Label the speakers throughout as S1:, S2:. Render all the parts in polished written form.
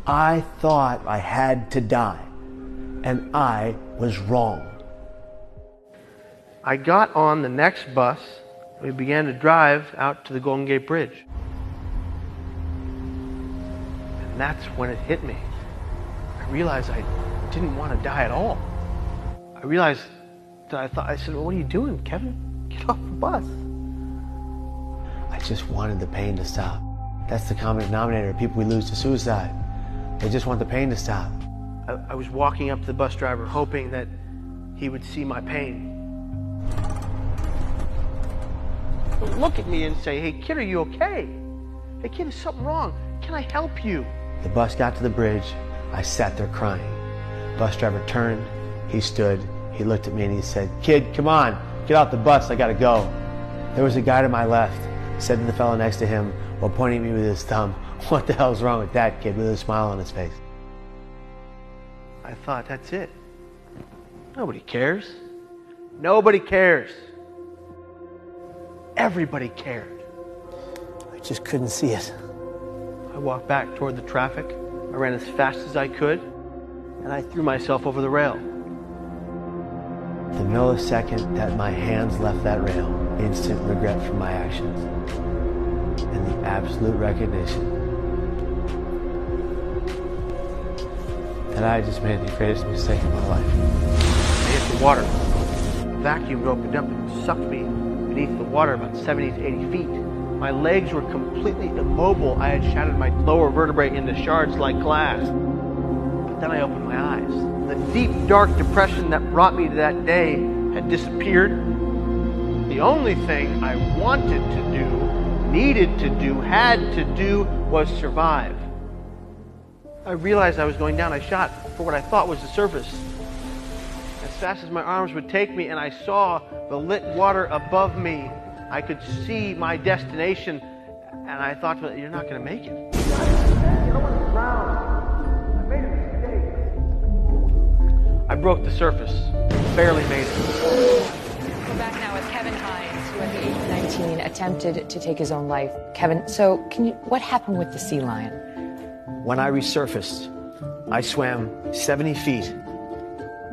S1: I thought I had to die, and I was wrong.
S2: I got on the next bus. We began to drive out to the Golden Gate Bridge. And that's when it hit me. I realized I didn't want to die at all. I realized that I said, well, what are you doing, Kevin? Get off the bus.
S1: I just wanted the pain to stop. That's the common denominator of people we lose to suicide. They just want the pain to stop.
S2: I was walking up to the bus driver hoping that he would see my pain. He'd look at me and say, hey kid, are you okay? Hey kid, is something wrong? Can I help you?
S1: The bus got to the bridge. I sat there crying. Bus driver turned, he stood, he looked at me and he said, kid, come on, get off the bus, I gotta go. There was a guy to my left, said to the fellow next to him while pointing at me with his thumb, what the hell's wrong with that kid, with a smile on his face.
S2: I thought, that's it. Nobody cares. Nobody cares. Everybody cared.
S1: I just couldn't see it.
S2: I walked back toward the traffic. I ran as fast as I could, and I threw myself over the rail.
S1: The millisecond that my hands left that rail, instant regret for my actions, and the absolute recognition that I just made the greatest mistake of my life.
S2: I hit the water. The vacuum opened up and sucked me beneath the water about 70 to 80 feet. My legs were completely immobile. I had shattered my lower vertebrae into shards like glass. But then I opened my eyes. The deep, dark depression that brought me to that day had disappeared. The only thing I wanted to do, needed to do, had to do was survive. I realized I was going down. I shot for what I thought was the surface. As fast as my arms would take me, and I saw the lit water above me, I could see my destination, and I thought, well, you're not going to make it. I broke the surface, barely made it.
S3: We're back now with Kevin Hines, who at the age of 19 attempted to take his own life. Kevin, so what happened with the sea lion?
S1: When I resurfaced, I swam 70 feet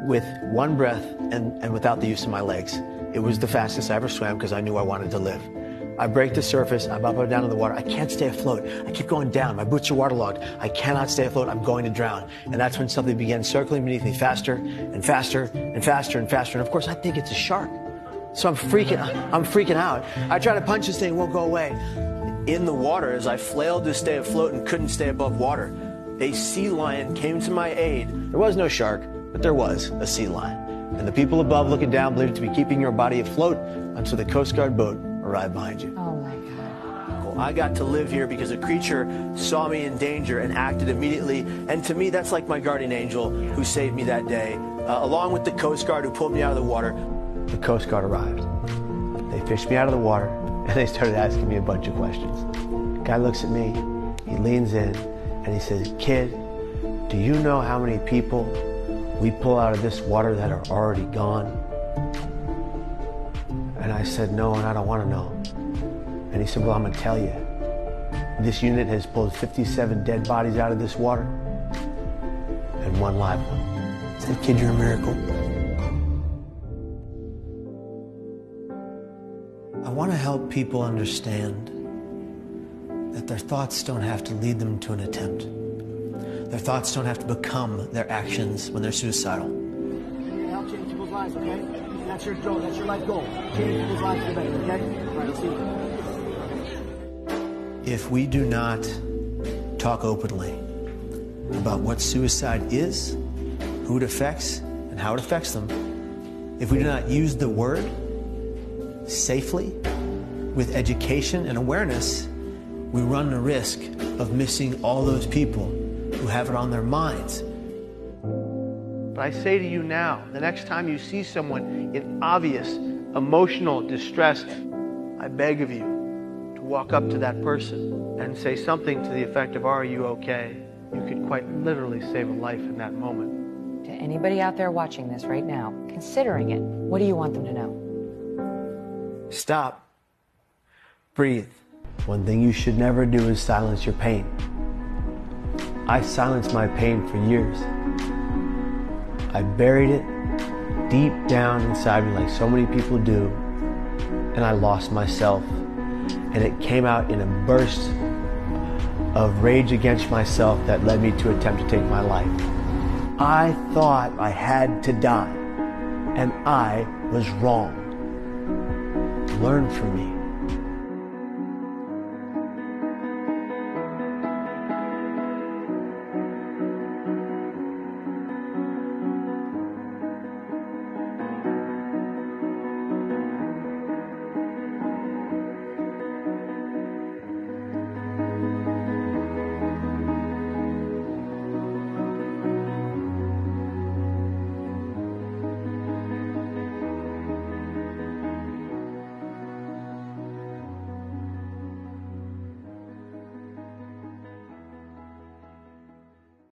S1: with one breath and without the use of my legs. It was the fastest I ever swam because I knew I wanted to live. I break the surface, I'm up and down in the water. I can't stay afloat. I keep going down. My boots are waterlogged. I cannot stay afloat. I'm going to drown. And that's when something began circling beneath me faster and faster and faster and faster. And of course, I think it's a shark. So I'm freaking out. I try to punch this thing, it won't go away. In the water, as I flailed to stay afloat and couldn't stay above water, a sea lion came to my aid. There was no shark, but there was a sea lion. And the people above looking down believed it to be keeping your body afloat until the Coast Guard boat arrived behind you.
S3: Oh my God.
S1: Well, I got to live here because a creature saw me in danger and acted immediately. And to me, that's like my guardian angel who saved me that day, along with the Coast Guard who pulled me out of the water. The Coast Guard arrived. They fished me out of the water and they started asking me a bunch of questions. The guy looks at me, he leans in, and he says, kid, do you know how many people we pull out of this water that are already gone? And I said, no, and I don't want to know. And he said, well, I'm going to tell you. This unit has pulled 57 dead bodies out of this water and one live one. I said, kid, you're a miracle. I want to help people understand that their thoughts don't have to lead them to an attempt. Their thoughts don't have to become their actions when they're suicidal.
S4: Help change people's lives, okay? That's your goal. That's your life goal. Change people's lives for the better, okay? All right, let's see.
S1: If we do not talk openly about what suicide is, who it affects, and how it affects them, if we do not use the word safely, with education and awareness, we run the risk of missing all those people who have it on their minds.
S2: But I say to you now, the next time you see someone in obvious emotional distress, I beg of you to walk up to that person and say something to the effect of, are you okay? You could quite literally save a life in that moment.
S3: To anybody out there watching this right now, considering it, what do you want them to know?
S1: Stop. Breathe. One thing you should never do is silence your pain. I silenced my pain for years. I buried it deep down inside me like so many people do, and I lost myself. And it came out in a burst of rage against myself that led me to attempt to take my life. I thought I had to die, and I was wrong. Learn from me.